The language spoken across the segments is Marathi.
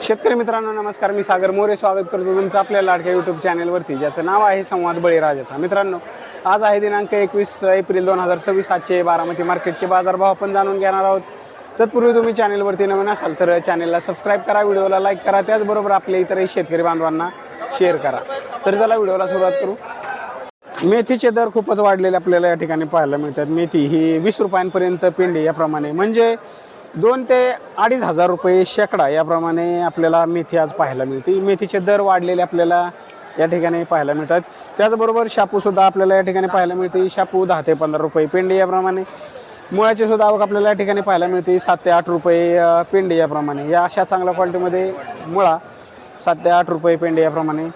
शेतकरी मित्रांनो नमस्कार, मी सागर मोरे स्वागत करतो तुमचं आपल्या लाडक्या यूट्यूब चॅनलवरती, ज्याचं नाव आहे संवाद बळीराजाचा। मित्रांनो, आज आहे दिनांक 21 एप्रिल 2026। आजचे बारामती मार्केटचे बाजारभाव आपण जाणून घेणार आहोत। तत्पूर्वी तुम्ही चॅनलवरती नवीन असाल तर चॅनलला सबस्क्राईब करा, व्हिडिओला लाईक करा, त्याचबरोबर आपल्या इतरही शेतकरी बांधवांना शेअर करा। तर चला व्हिडिओला सुरुवात करू। मेथीचे दर खूपच वाढलेले आपल्याला या ठिकाणी पाहायला मिळतात। मेथी ही 20 रुपयांपर्यंत पेंडी याप्रमाणे, म्हणजे 2 ते 2.5 हजार रुपये शेकडा याप्रमाणे आपल्याला मेथी आज पाहायला मिळते। मेथीचे दर वाढलेले आपल्याला या ठिकाणी पाहायला मिळतात। त्याचबरोबर शापूसुद्धा आपल्याला या ठिकाणी पाहायला मिळते। शापू 10 ते 15 रुपये पेंडी याप्रमाणे। मुळ्याची सुद्धा आवक आपल्याला या ठिकाणी पाहायला मिळते 7 ते 8 रुपये पेंडी याप्रमाणे। या अशा चांगल्या क्वालिटीमध्ये मुळा 7 ते 8 रुपये पेंडी याप्रमाणे।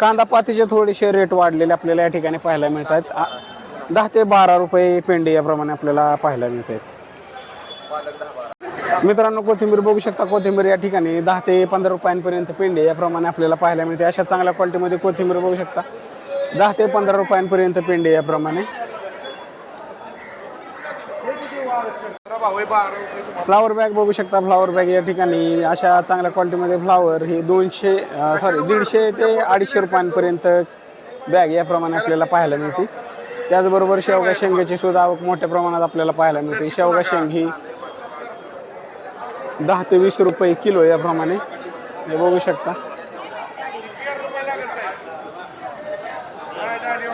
कांदा पातीचे थोडेसे रेट वाढलेले आपल्याला या ठिकाणी पाहायला मिळतात। 10 ते 12 रुपये पेंडी याप्रमाणे आपल्याला पाहायला मिळतात। मित्रांनो, कोथिंबीर बघू शकता। कोथिंबीर या ठिकाणी 10 ते 15 रुपयांपर्यंत पेंडी याप्रमाणे आपल्याला पाहायला मिळते। अशा चांगल्या क्वालिटीमध्ये कोथिंबीर बघू शकता 10 ते 15 रुपयांपर्यंत पेंडी याप्रमाणे। फ्लावर बॅग बघू शकता। फ्लावर बॅग या ठिकाणी अशा चांगल्या क्वालिटीमध्ये फ्लावर ही 150 ते 250 रुपयांपर्यंत बॅग याप्रमाणे आपल्याला पाहायला मिळते। त्याचबरोबर शेवगा शेंगाची सुद्धा आवक मोठ्या प्रमाणात आपल्याला पाहायला मिळते। शेवगा शेंग ही 10 ते 20 रुपये किलो याप्रमाणे हे बघू शकता।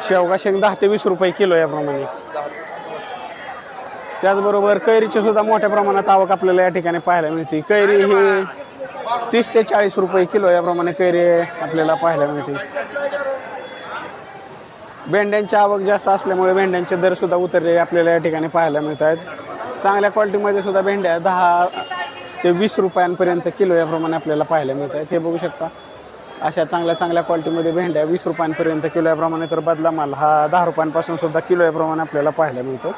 शेवगा शेंग 10 ते 20 रुपये किलो याप्रमाणे। त्याचबरोबर कैरीची सुद्धा मोठ्या प्रमाणात आवक आपल्याला या ठिकाणी पाहायला मिळते। कैरी ही 30 ते 40 रुपये किलो याप्रमाणे कैरी आपल्याला पाहायला मिळते। भेंड्यांची आवक जास्त असल्यामुळे भेंड्यांचे दर सुद्धा उतरलेले आपल्याला या ठिकाणी पाहायला मिळत आहेत। चांगल्या क्वालिटीमध्ये सुद्धा भेंड्या 10 ते 20 रुपयांपर्यंत किलो याप्रमाणे आपल्याला पाहायला मिळत आहेत। हे बघू शकता अशा चांगल्या क्वालिटीमध्ये भेंड्या 20 रुपयांपर्यंत किलो याप्रमाणे, तर बदला माल हा 10 रुपयांपासून सुद्धा किलो याप्रमाणे आपल्याला पाहायला मिळतो।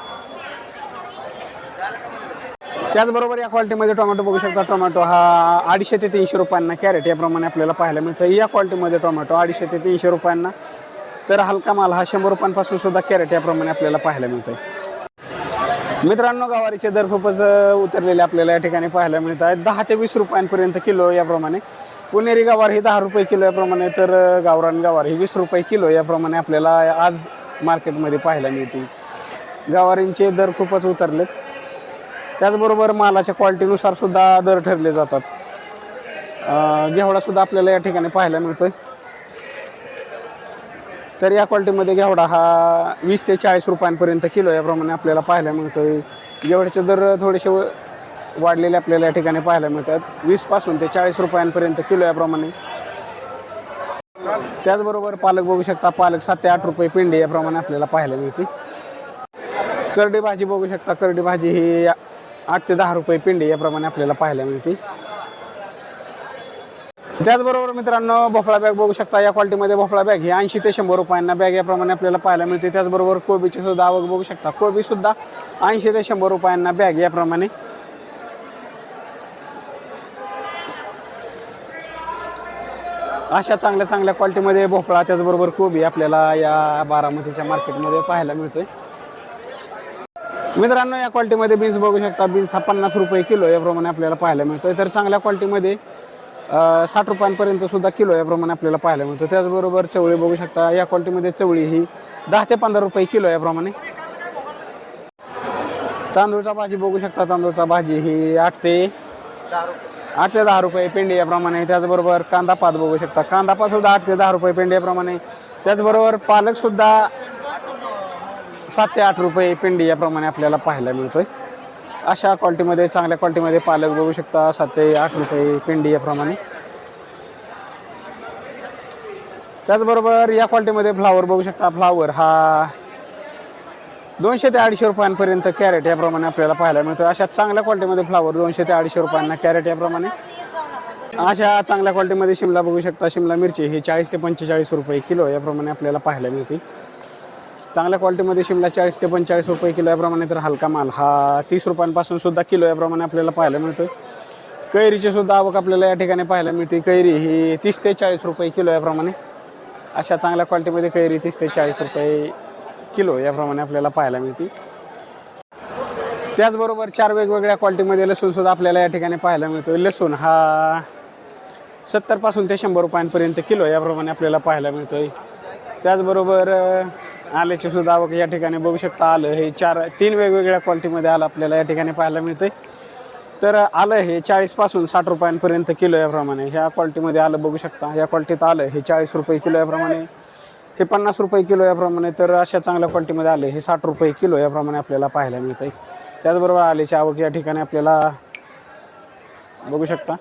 त्याचबरोबर या क्वालिटीमध्ये टोमॅटो बघू शकता। टोमॅटो हा 250 ते 300 रुपयांना कॅरेट याप्रमाणे आपल्याला पाहायला मिळतं। या क्वालिटीमध्ये टोमॅटो 250 ते 300 रुपयांना, तर हलका माल हा 100 रुपयांपासून सुद्धा कॅरेट याप्रमाणे आपल्याला पाहायला मिळतं। मित्रांनो, गवारीचे दर खूपच उतरलेले आपल्याला या ठिकाणी पाहायला मिळत आहेत। 10 ते 20 रुपयांपर्यंत किलो याप्रमाणे। पुणेरी गवार ही 10 रुपये किलो याप्रमाणे, तर गावरान गवार ही 20 रुपये किलो याप्रमाणे आपल्याला आज मार्केटमध्ये पाहायला मिळते। गवारींचे दर खूपच उतरलेत। त्याचबरोबर मालाच्या क्वालिटीनुसार सुद्धा दर ठरले जातात। घेवडा सुद्धा आपल्याला या ठिकाणी पाहायला मिळतोय। तर या क्वालिटीमध्ये घेवडा हा 20 ते 40 रुपयांपर्यंत किलो याप्रमाणे आपल्याला पाहायला मिळतोय। घेवड्याचे दर थोडेसे वाढलेले आपल्याला या ठिकाणी पाहायला मिळतात। 20 पासून ते 40 रुपयांपर्यंत किलो याप्रमाणे। त्याचबरोबर पालक बघू शकता। पालक 7 ते 8 रुपये पेंडी याप्रमाणे आपल्याला पाहायला मिळते। करडी भाजी बघू शकता। करडी भाजी ही 8 ते 10 रुपये पेंडी याप्रमाणे आपल्याला पाहायला मिळते। त्याचबरोबर मित्रांनो, भोपळा बॅग बघू शकता। या क्वालिटीमध्ये भोपळा बॅग ही 80 ते 100 रुपयांना बॅग याप्रमाणे आपल्याला पाहायला मिळते। त्याचबरोबर कोबीची सुद्धा आवक बघू शकता। कोबी सुद्धा 80 ते 100 रुपयांना बॅग याप्रमाणे। अशा चांगल्या क्वालिटीमध्ये भोपळा त्याचबरोबर कोबी आपल्याला या बारामतीच्या मार्केटमध्ये पाहायला मिळतोय। मित्रांनो, या क्वालिटीमध्ये बीन्स बघू शकता। बीन्स हा 50 रुपये किलो याप्रमाणे आपल्याला पाहायला मिळतोय। तर चांगल्या क्वालिटीमध्ये 60 रुपयांपर्यंत सुद्धा किलो याप्रमाणे आपल्याला पाहायला मिळतो। त्याचबरोबर चवळी बघू शकता। या क्वालिटीमध्ये चवळी ही 10 ते 15 रुपये किलो याप्रमाणे। तांदूळचा भाजी बघू शकता। तांदूळचा भाजी ही 8 ते 10 रुपये पेंडी याप्रमाणे। त्याचबरोबर कांदा पात बघू शकता। कांदा पात सुद्धा 8 ते 10 रुपये पेंडी याप्रमाणे। त्याचबरोबर पालक सुद्धा 7 ते 8 रुपये पेंडी याप्रमाणे आपल्याला पाहायला मिळतोय। अशा क्वालिटीमध्ये चांगल्या क्वालिटीमध्ये पालक बघू शकता 7 ते 8 रुपये पेंडी याप्रमाणे। त्याचबरोबर या क्वालिटीमध्ये फ्लावर बघू शकता। फ्लावर हा 200 ते 250 रुपयांपर्यंत कॅरेट याप्रमाणे आपल्याला पाहायला मिळतो। अशा चांगल्या क्वालिटीमध्ये फ्लावर 200 ते 250 रुपयांना कॅरेट याप्रमाणे। अशा चांगल्या क्वालिटीमध्ये शिमला बघू शकता। शिमला मिरची ही 40 ते 45 रुपये किलो याप्रमाणे आपल्याला पाहायला मिळते। चांगल्या क्वालिटीमध्ये शिमला 40 ते 45 रुपये किलो याप्रमाणे, तर हलका माल हा 30 रुपयांपासून सुद्धा किलो याप्रमाणे आपल्याला पाहायला मिळतो। कैरीची सुद्धा आवक आपल्याला या ठिकाणी पाहायला मिळते। कैरी ही 30 ते 40 रुपये किलो याप्रमाणे। अशा चांगल्या क्वालिटीमध्ये कैरी 30 ते 40 रुपये किलो याप्रमाणे आपल्याला पाहायला मिळते। त्याचबरोबर 4 वेगवेगळ्या क्वालिटीमध्ये लसूण सुद्धा आपल्याला या ठिकाणी पाहायला मिळतो। लसूण हा 70 ते 100 रुपयांपर्यंत किलो याप्रमाणे आपल्याला पाहायला मिळतोय. त्याचबरोबर आल्याची सुद्धा आवक या ठिकाणी बघू शकता. आलं हे 3 वेगवेगळ्या क्वालिटीमध्ये आलं आपल्याला या ठिकाणी पाहायला मिळतंय. तर आलं हे 40 पासून 60 रुपयांपर्यंत किलो याप्रमाणे ह्या क्वालिटीमध्ये आलं बघू शकता. या क्वालिटीत आलं हे 40 रुपये किलो याप्रमाणे, हे 50 रुपये किलो याप्रमाणे. तर अशा चांगल्या क्वालिटीमध्ये आले हे 60 रुपये किलो याप्रमाणे आपल्याला पाहायला मिळतंय. त्याचबरोबर आल्याची आवक या ठिकाणी आपल्याला बघू शकता.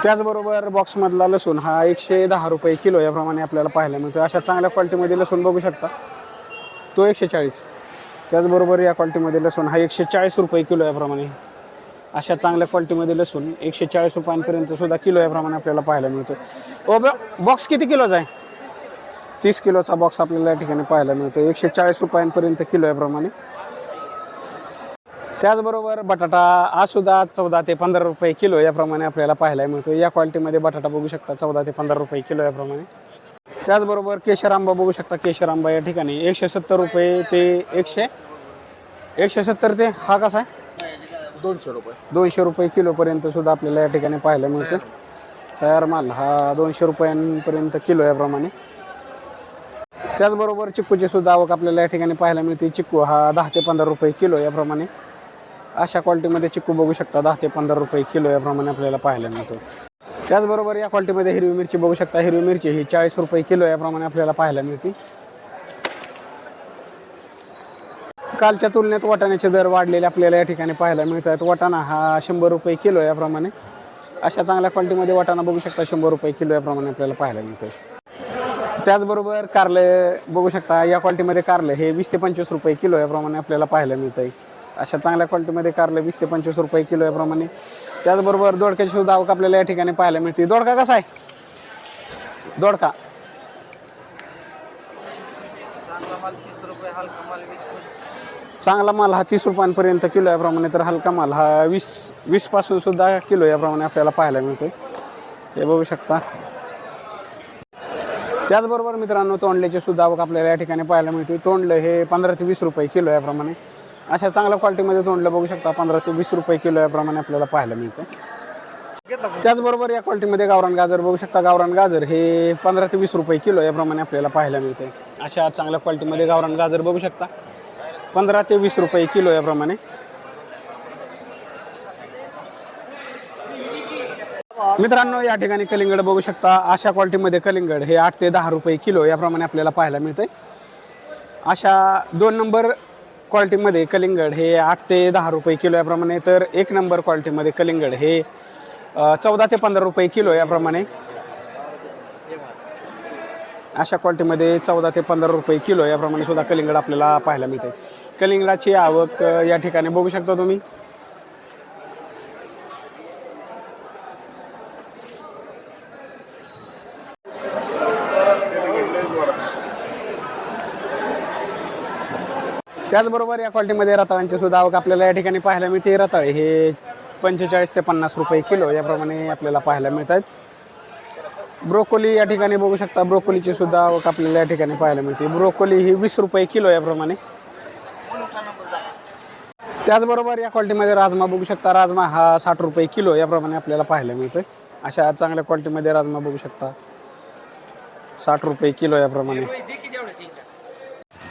त्याचबरोबर बॉक्समधला लसूण हा 110 रुपये किलो याप्रमाणे आपल्याला पाहायला मिळतो. अशा चांगल्या क्वालिटीमध्ये लसूण बघू शकता, तो 140. त्याचबरोबर या क्वालिटीमध्ये लसूण हा 140 रुपये किलो याप्रमाणे. अशा चांगल्या क्वालिटीमध्ये लसूण 140 रुपयांपर्यंत सुद्धा किलो याप्रमाणे आपल्याला पाहायला मिळतो. बॉक्स किती किलोचा आहे? 30 किलोचा बॉक्स आपल्याला या ठिकाणी पाहायला मिळतो 140 रुपयांपर्यंत किलो याप्रमाणे. त्याचबरोबर बटाटा हा सुद्धा 14 ते 15 रुपये किलो याप्रमाणे आपल्याला पाहायला मिळतो. या क्वालिटीमध्ये बटाटा बघू शकता 14 ते 15 रुपये किलो याप्रमाणे. त्याचबरोबर केशर आंबा बघू शकता. केशर आंबा या ठिकाणी 170 रुपये ते 170 ते हा कसा आहे 200 रुपये किलोपर्यंत सुद्धा आपल्याला या ठिकाणी पाहायला मिळतो. तयार माल हा 200 रुपयांपर्यंत किलो याप्रमाणे. त्याचबरोबर चिक्कूची सुद्धा आवक आपल्याला या ठिकाणी पाहायला मिळते. चिक्कू हा 10 ते 15 रुपये किलो याप्रमाणे. अशा क्वालिटीमध्ये चिक्कू बघू शकता 10 ते 15 रुपये किलो याप्रमाणे आपल्याला पाहायला मिळतो. त्याचबरोबर या क्वालिटीमध्ये हिरवी मिरची बघू शकता. हिरवी मिरची ही 40 रुपये किलो याप्रमाणे आपल्याला पाहायला मिळते. कालच्या तुलनेत वाटाण्याचे दर वाढलेले आपल्याला या ठिकाणी पाहायला मिळतात. वाटाणा हा 100 रुपये किलो याप्रमाणे. अशा चांगल्या क्वालिटीमध्ये वाटाणा बघू शकता 100 रुपये किलो याप्रमाणे आपल्याला पाहायला मिळतं. त्याचबरोबर कारले बघू शकता. या क्वालिटीमध्ये कारले हे 20 ते 25 रुपये किलो याप्रमाणे आपल्याला पाहायला मिळतं. अशा चांगल्या क्वालिटीमध्ये कारले 20 ते 25 रुपये किलो याप्रमाणे. त्याचबरोबर दोडक्याची सुद्धा आवक आपल्याला या ठिकाणी पाहायला मिळते. दोडका कसा आहे? दोडका चांगला माल हा 30 रुपयांपर्यंत किलो याप्रमाणे. तर हलका माल हा 20 पासून सुद्धा किलो याप्रमाणे आपल्याला पाहायला मिळतो. हे बघू शकता. त्याचबरोबर मित्रांनो तोंडल्याची सुद्धा आवक आपल्याला या ठिकाणी पाहायला मिळते. तोंडलं हे 15 ते 20 रुपये किलो याप्रमाणे. अशा चांगल्या क्वालिटीमध्ये तोंडलं बघू शकता 15 ते 20 रुपये किलो याप्रमाणे आपल्याला पाहायला मिळतं. त्याचबरोबर या क्वालिटीमध्ये गावरान गाजर बघू शकता. गावरान गाजर हे 15 ते 20 रुपये किलो याप्रमाणे आपल्याला पाहायला मिळते. अशा चांगल्या क्वालिटीमध्ये गावरान गाजर बघू शकता 15 ते 20 रुपये किलो याप्रमाणे. मित्रांनो या ठिकाणी कलिंगड बघू शकता. अशा क्वालिटीमध्ये कलिंगड हे 8 ते 10 रुपये किलो याप्रमाणे आपल्याला पाहायला मिळते. अशा 2 नंबर क्वालिटीमध्ये कलिंगड हे 8 ते 10 रुपये किलो याप्रमाणे. तर 1 नंबर क्वालिटीमध्ये कलिंगड हे 14 ते 15 रुपये किलो याप्रमाणे. अशा क्वालिटीमध्ये 14 ते 15 रुपये किलो याप्रमाणे सुद्धा कलिंगड आपल्याला पाहायला मिळते. कलिंगडाची आवक या ठिकाणी बघू शकता तुम्ही. त्याचबरोबर या क्वालिटीमध्ये रताळ्यांची सुद्धा आवक आपल्याला या ठिकाणी पाहायला मिळते. रताळे हे 45 ते 50 रुपये किलो याप्रमाणे आपल्याला पाहायला मिळतात. ब्रोकोली या ठिकाणी बघू शकता. ब्रोकोलीची सुद्धा आवक आपल्याला या ठिकाणी पाहायला मिळते. ब्रोकोली ही 20 रुपये किलो याप्रमाणे. त्याचबरोबर या क्वालिटीमध्ये राजमा बघू शकता. राजमा हा 60 रुपये किलो याप्रमाणे आपल्याला पाहायला मिळतोय. अशा चांगल्या क्वालिटीमध्ये राजमा बघू शकता 60 रुपये किलो याप्रमाणे.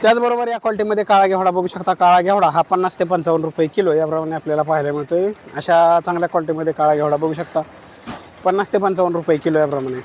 त्याचबरोबर या क्वालिटीमध्ये काळा घेवडा बघू शकता. काळा घेवडा हा 50 ते 55 रुपये किलो याप्रमाणे आपल्याला पाहायला मिळतोय. अशा चांगल्या क्वालिटीमध्ये काळा घेवडा बघू शकता 50 ते 55 रुपये किलो याप्रमाणे.